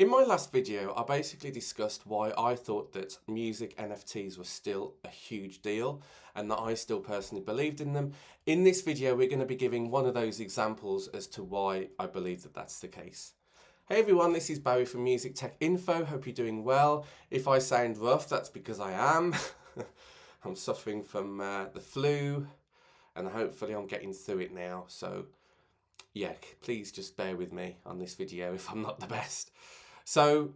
In my last video, I basically discussed why I thought that music NFTs were still a huge deal and that I still personally believed in them. In this video, we're going to be giving one of those examples as to why I believe that that's the case. Hey everyone, this is Barry from Music Tech Info. Hope you're doing well. If I sound rough, that's because I am. I'm suffering from the flu and hopefully I'm getting through it now. So yeah, please just bear with me on this video if I'm not the best. So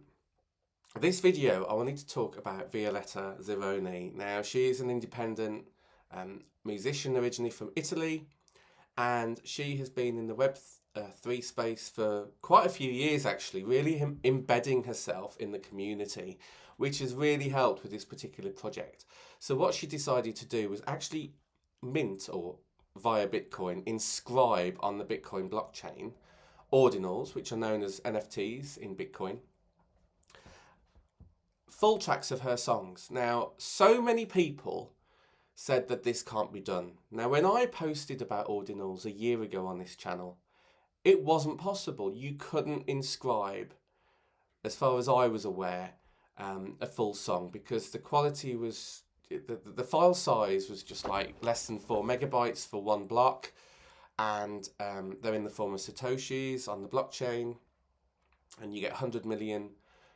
this video, I wanted to talk about Violetta Zironi. Now, she is an independent musician originally from Italy, and she has been in the Web3 space for quite a few years actually, really embedding herself in the community, which has really helped with this particular project. So what she decided to do was actually mint, or via Bitcoin, inscribe on the Bitcoin blockchain ordinals, which are known as NFTs in Bitcoin, full tracks of her songs. Now, so many people said that this can't be done. Now, when I posted about ordinals a year ago on this channel, it wasn't possible. You couldn't inscribe, as far as I was aware, a full song because the quality was, the file size was just like less than 4 megabytes for one block. And they're in the form of Satoshis on the blockchain, and you get 100 million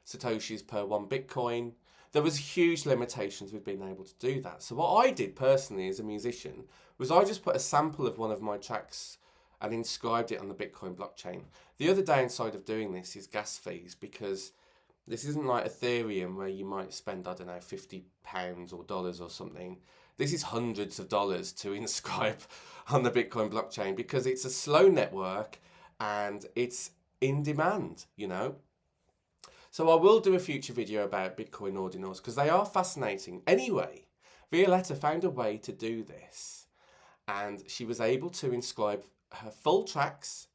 Satoshis per one Bitcoin. There was huge limitations with being able to do that. So what I did personally as a musician was I just put a sample of one of my tracks and inscribed it on the Bitcoin blockchain. The other downside of doing this is gas fees, because this isn't like Ethereum where you might spend, I don't know, £50 or dollars or something. This is hundreds of dollars to inscribe on the Bitcoin blockchain because it's a slow network and it's in demand, you know. So I will do a future video about Bitcoin ordinals because they are fascinating. Anyway, Violetta found a way to do this, and she was able to inscribe her full tracks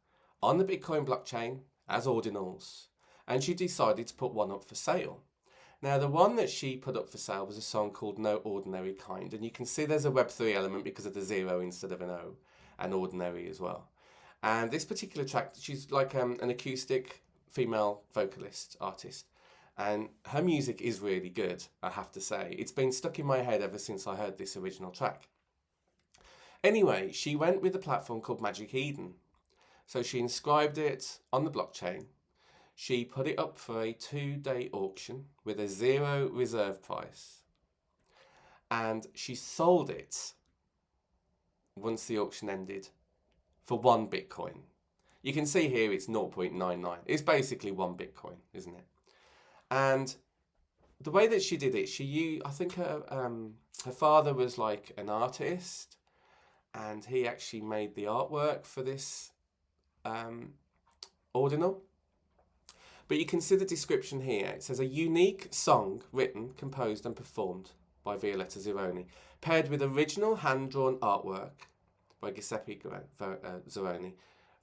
on the Bitcoin blockchain as ordinals, and she decided to put one up for sale. Now, the one that she put up for sale was a song called No Ordinary Kind, and you can see there's a Web3 element because of the zero instead of an O, and ordinary as well. And this particular track, she's like an acoustic female vocalist artist, and her music is really good, I have to say. It's been stuck in my head ever since I heard this original track. Anyway, she went with a platform called Magic Eden. So she inscribed it on the blockchain. She put it up for a 2-day auction with a zero reserve price. And she sold it once the auction ended for 1 Bitcoin. You can see here it's 0.99. It's basically 1 Bitcoin, isn't it? And the way that she did it, I think her father was like an artist, and he actually made the artwork for this ordinal. But you can see the description here. It says a unique song written, composed and performed by Violetta Zironi, paired with original hand-drawn artwork by Giuseppe Zironi,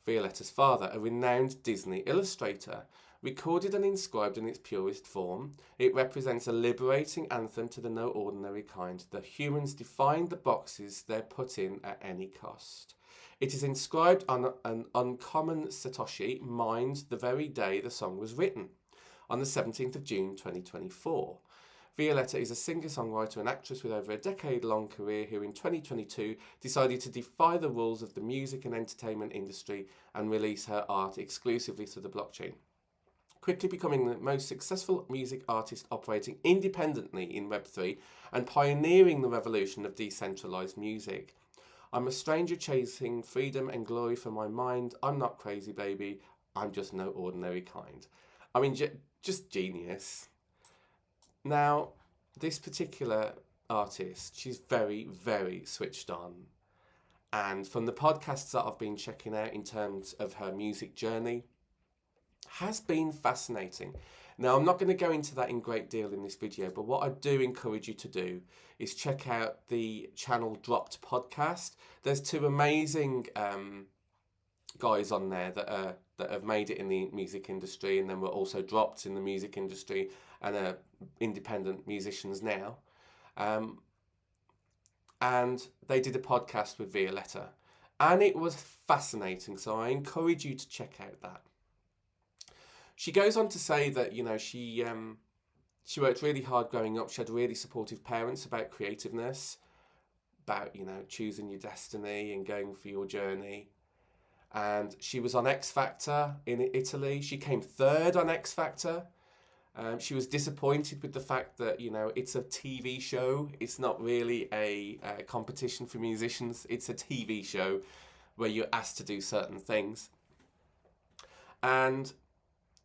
Violetta's father, a renowned Disney illustrator. Recorded and inscribed in its purest form, it represents a liberating anthem to the no ordinary kind. The humans define the boxes they're put in at any cost. It is inscribed on an uncommon Satoshi mined the very day the song was written, on the 17th of June 2024. Violetta is a singer-songwriter and actress with over a decade-long career who in 2022 decided to defy the rules of the music and entertainment industry and release her art exclusively to the blockchain, quickly becoming the most successful music artist operating independently in Web3 and pioneering the revolution of decentralized music. I'm a stranger chasing freedom and glory for my mind. I'm not crazy, baby. I'm just no ordinary kind. I mean, just genius. Now, this particular artist, she's very, very switched on. And from the podcasts that I've been checking out in terms of her music journey, has been fascinating. Now, I'm not going to go into that in great deal in this video, but what I do encourage you to do is check out the Channel Dropped podcast. There's 2 amazing guys on there that have made it in the music industry, and then were also dropped in the music industry and are independent musicians now. And they did a podcast with Violetta, and it was fascinating. So I encourage you to check out that. She goes on to say that, you know, she worked really hard growing up. She had really supportive parents about creativeness, about, you know, choosing your destiny and going for your journey. And she was on X Factor in Italy. She came third on X Factor. She was disappointed with the fact that, you know, it's a TV show. It's not really a competition for musicians. It's a TV show where you're asked to do certain things. And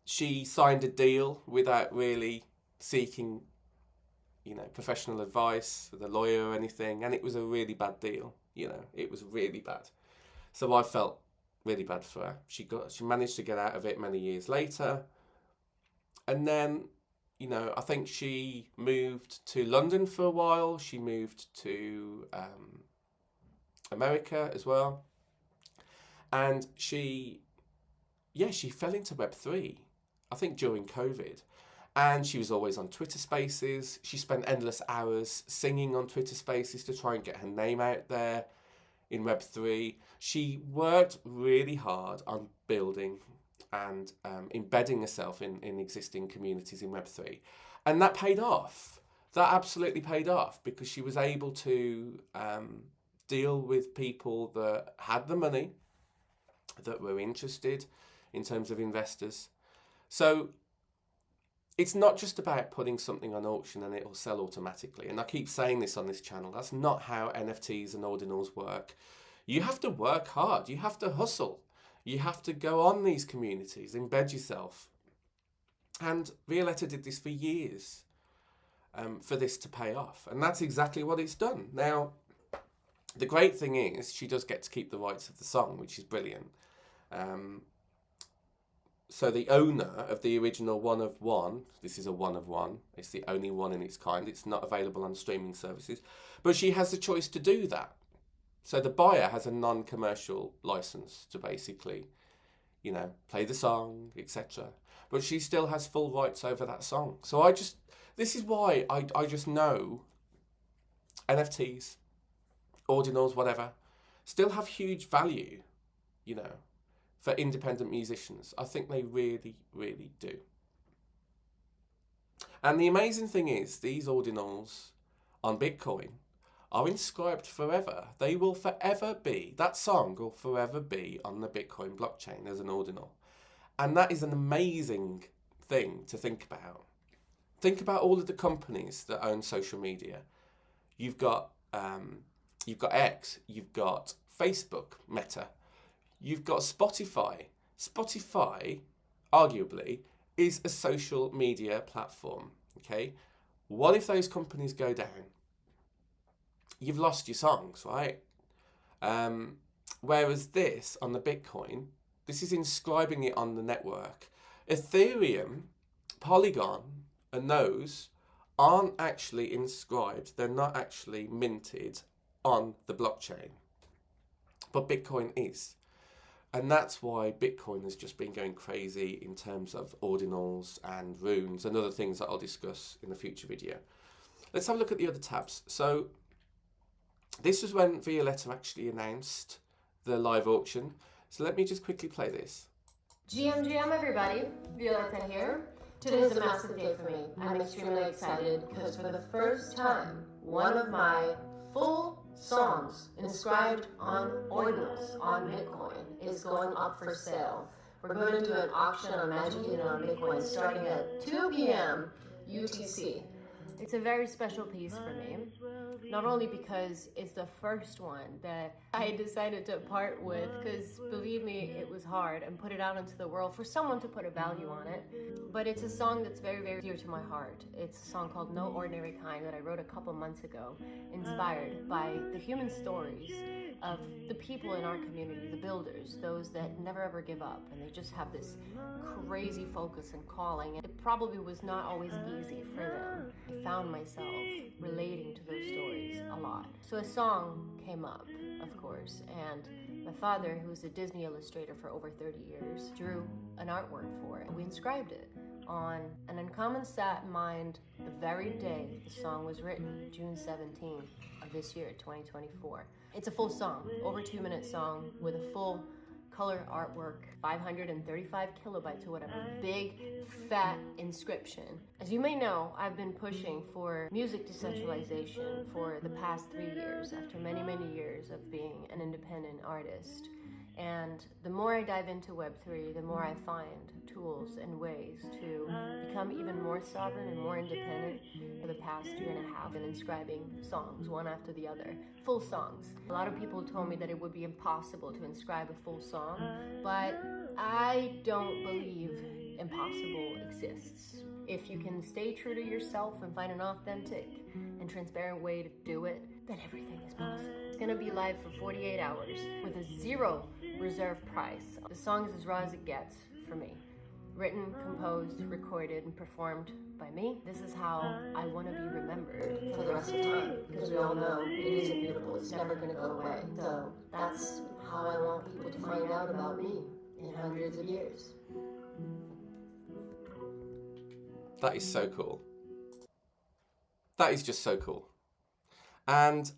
she signed a deal without really seeking, you know, professional advice with a lawyer or anything. And it was a really bad deal. You know, it was really bad. So I felt really bad for her. She managed to get out of it many years later. And then, you know, I think she moved to London for a while. She moved to America as well. And she fell into Web3, I think during COVID. And she was always on Twitter Spaces. She spent endless hours singing on Twitter Spaces to try and get her name out there in Web3. She worked really hard on building and embedding herself in existing communities in Web3. And that paid off. That absolutely paid off, because she was able to deal with people that had the money, that were interested in terms of investors. So it's not just about putting something on auction and it will sell automatically. And I keep saying this on this channel. That's not how NFTs and ordinals work. You have to work hard. You have to hustle. You have to go on these communities, embed yourself. And Violetta did this for years for this to pay off. And that's exactly what it's done. Now, the great thing is she does get to keep the rights of the song, which is brilliant. So the owner of the original One of One, this is a one of one, it's the only one in its kind, it's not available on streaming services, but she has the choice to do that. So the buyer has a non-commercial license to basically, you know, play the song, etc. But she still has full rights over that song. So this is why I just know NFTs, ordinals, whatever, still have huge value, you know, for independent musicians. I think they really, really do. And the amazing thing is, these ordinals on Bitcoin are inscribed forever. They will forever be, that song will forever be on the Bitcoin blockchain as an ordinal. And that is an amazing thing to think about. Think about all of the companies that own social media. You've got X, you've got Facebook, Meta, you've got Spotify. Spotify, arguably, is a social media platform, okay? What if those companies go down? You've lost your songs, right? Whereas this, on the Bitcoin, this is inscribing it on the network. Ethereum, Polygon, and those aren't actually inscribed. They're not actually minted on the blockchain. But Bitcoin is. And that's why Bitcoin has just been going crazy in terms of ordinals and runes and other things that I'll discuss in a future video. Let's have a look at the other tabs. So this was when Violetta actually announced the live auction. So let me just quickly play this. GM everybody, Violetta here. Today is a massive day for me. I'm extremely excited because for the first time, one of my full songs inscribed on ordinals on Bitcoin is going up for sale. We're going to do an auction on Magic Eden on Bitcoin starting at 2 p.m. UTC. It's a very special piece for me, not only because it's the first one that I decided to part with, because believe me, it was hard, and put it out into the world for someone to put a value on it, but it's a song that's very, very dear to my heart. It's a song called No Ordinary Kind that I wrote a couple months ago, inspired by the human stories of the people in our community, the builders, those that never ever give up, and they just have this crazy focus and calling. And it probably was not always easy for them. I found myself relating to those stories a lot. So a song came up, of course, and my father, who's a Disney illustrator for over 30 years, drew an artwork for it. We inscribed it on an uncommon sat mind the very day the song was written, June 17th of this year, 2024. It's a full song, over 2-minute song with a full color artwork, 535 kilobytes or whatever, big, fat inscription. As you may know, I've been pushing for music decentralization for the past 3 years, after many, many years of being an independent artist. And the more I dive into Web3, the more I find tools and ways to become even more sovereign and more independent. For the past year and a half, and inscribing songs one after the other, full songs. A lot of people told me that it would be impossible to inscribe a full song, but I don't believe impossible exists. If you can stay true to yourself and find an authentic and transparent way to do it, then everything is possible. It's gonna be live for 48 hours with a 0 reserve price. The song is as raw as it gets for me. Written, composed, recorded, and performed by me. This is how I want to be remembered for the rest of time, because we all know it is immutable. It's never going to go away. So that's how I want people to find out about me in hundreds of years. That is so cool. That is just so cool. And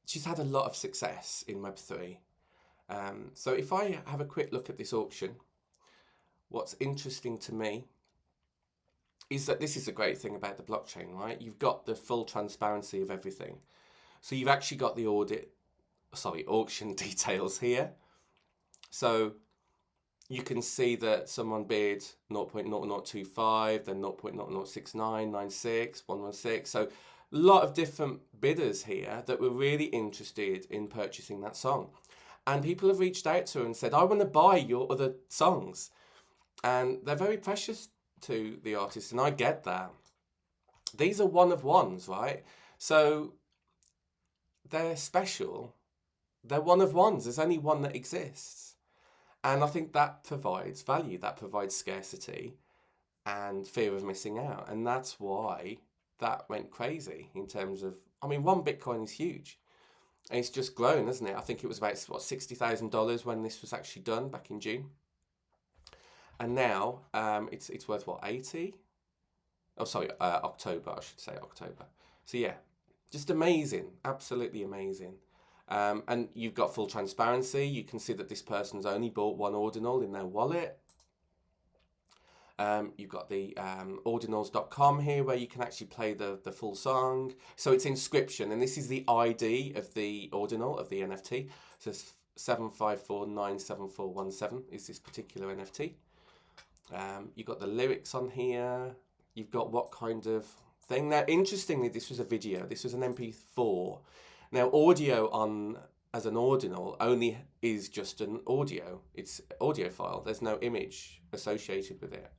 she's had a lot of success in Web3. So if I have a quick look at this auction, what's interesting to me is that this is a great thing about the blockchain, right? You've got the full transparency of everything. So you've actually got the auction details here. So you can see that someone bid 0.0025, then 0.006996, 116. So a lot of different bidders here that were really interested in purchasing that song. And people have reached out to her and said, I want to buy your other songs. And they're very precious to the artist, and I get that. These are one of ones, right? So they're special. They're one of ones. There's only one that exists. And I think that provides value, that provides scarcity and fear of missing out. And that's why that went crazy in terms of, I mean, one Bitcoin is huge. And it's just grown, hasn't it? I think it was about, $60,000 when this was actually done back in June. And now it's worth what, 80? Oh, sorry, October, I should say October. So yeah, just amazing, absolutely amazing. And you've got full transparency. You can see that this person's only bought one ordinal in their wallet. You've got the ordinals.com here where you can actually play the full song. So it's inscription, and this is the ID of the ordinal, of the NFT. So 7549747 is this particular NFT. You've got the lyrics on here. You've got what kind of thing. Now, interestingly, this was a video. This was an MP4. Now, audio as an ordinal only is just an audio. It's audio file. There's no image associated with it.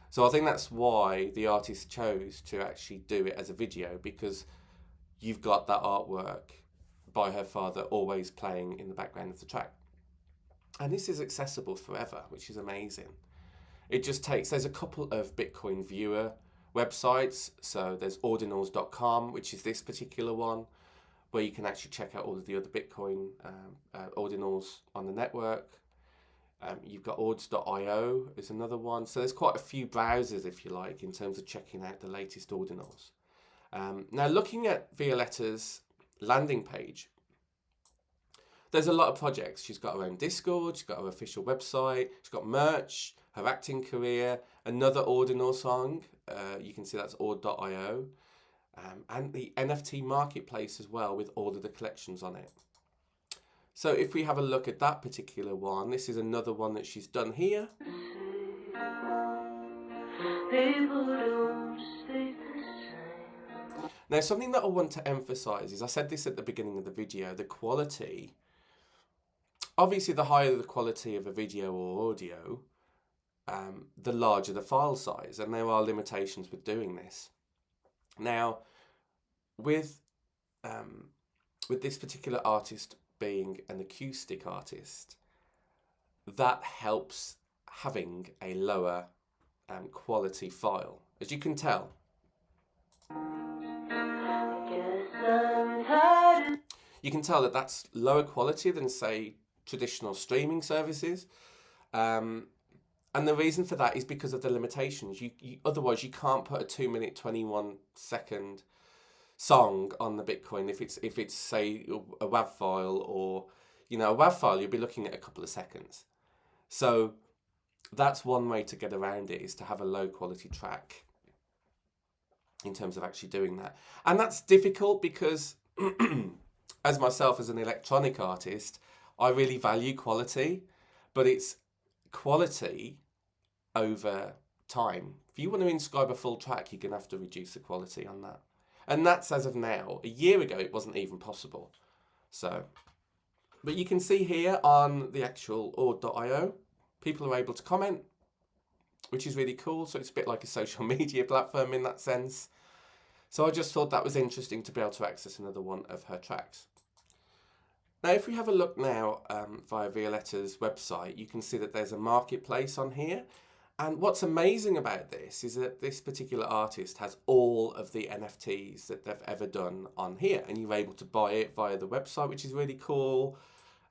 So I think that's why the artist chose to actually do it as a video, because you've got that artwork by her father always playing in the background of the track. And this is accessible forever, which is amazing. It just takes, there's a couple of Bitcoin viewer websites. So there's ordinals.com, which is this particular one, where you can actually check out all of the other Bitcoin ordinals on the network. You've got ords.io is another one. So there's quite a few browsers, if you like, in terms of checking out the latest ordinals. Now, looking at Violetta's landing page, there's a lot of projects. She's got her own Discord, she's got her official website, she's got merch, her acting career, another ordinal song. You can see that's ord.io. And the NFT marketplace as well, with all of the collections on it. So if we have a look at that particular one, this is another one that she's done here. Now, something that I want to emphasize is, I said this at the beginning of the video, the quality. Obviously, the higher the quality of a video or audio, the larger the file size, and there are limitations with doing this. Now, with this particular artist being an acoustic artist, that helps having a lower quality file, as you can tell. You can tell that that's lower quality than, say, traditional streaming services. And the reason for that is because of the limitations. Otherwise, you can't put a 2-minute, 21-second song on the Bitcoin if it's say a WAV file, or You know, a WAV file, you'll be looking at a couple of seconds. So that's one way to get around it, is to have a low quality track in terms of actually doing that. And that's difficult because as myself as an electronic artist, I really value quality, but it's quality over time. If you want to inscribe a full track, you're going to have to reduce the quality on that. And that's as of now. A year ago, it wasn't even possible. So, but you can see here on the actual Ord.io, people are able to comment, which is really cool. So it's a bit like a social media platform in that sense. So I just thought that was interesting to be able to access another one of her tracks. Now, if we have a look now via Violetta's website, you can see that there's a marketplace on here. And what's amazing about this is that this particular artist has all of the NFTs that they've ever done on here. And you're able to buy it via the website, which is really cool.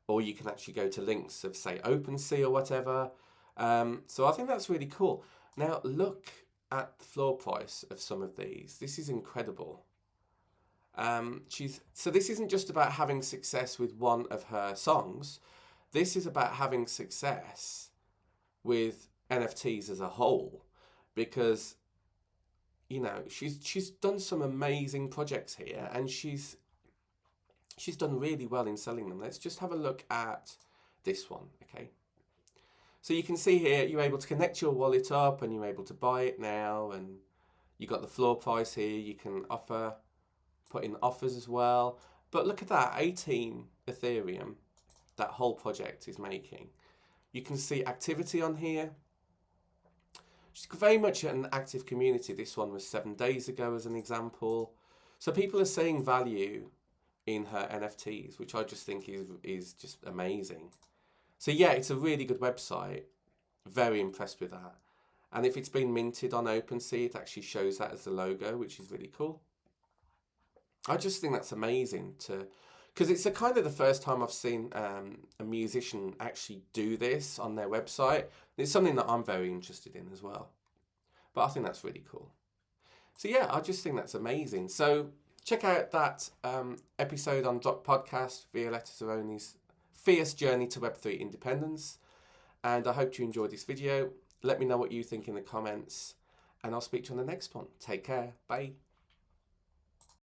Or you can actually go to links of, say, OpenSea or whatever. So I think that's really cool. Now, look at the floor price of some of these. This is incredible. So this isn't just about having success with one of her songs. This is about having success with NFTs as a whole, because, you know, she's done some amazing projects here, and she's done really well in selling them. Let's just have a look at this one, okay? So you can see here, you're able to connect your wallet up and you're able to buy it now, and you got the floor price here. You can put in offers as well. But look at that, 18 Ethereum, that whole project is making. You can see activity on here. She's very much an active community. This one was 7 days ago as an example. So people are seeing value in her NFTs, which I just think is just amazing. So yeah, it's a really good website. Very impressed with that. And if it's been minted on OpenSea, it actually shows that as the logo, which is really cool. I just think that's amazing because it's kind of the first time I've seen a musician actually do this on their website. It's something that I'm very interested in as well. But I think that's really cool. So yeah, I just think that's amazing. So check out that episode on Drop Podcast, Violetta Zironi's Fierce Journey to Web3 Independence. And I hope you enjoyed this video. Let me know what you think in the comments, and I'll speak to you on the next one. Take care. Bye.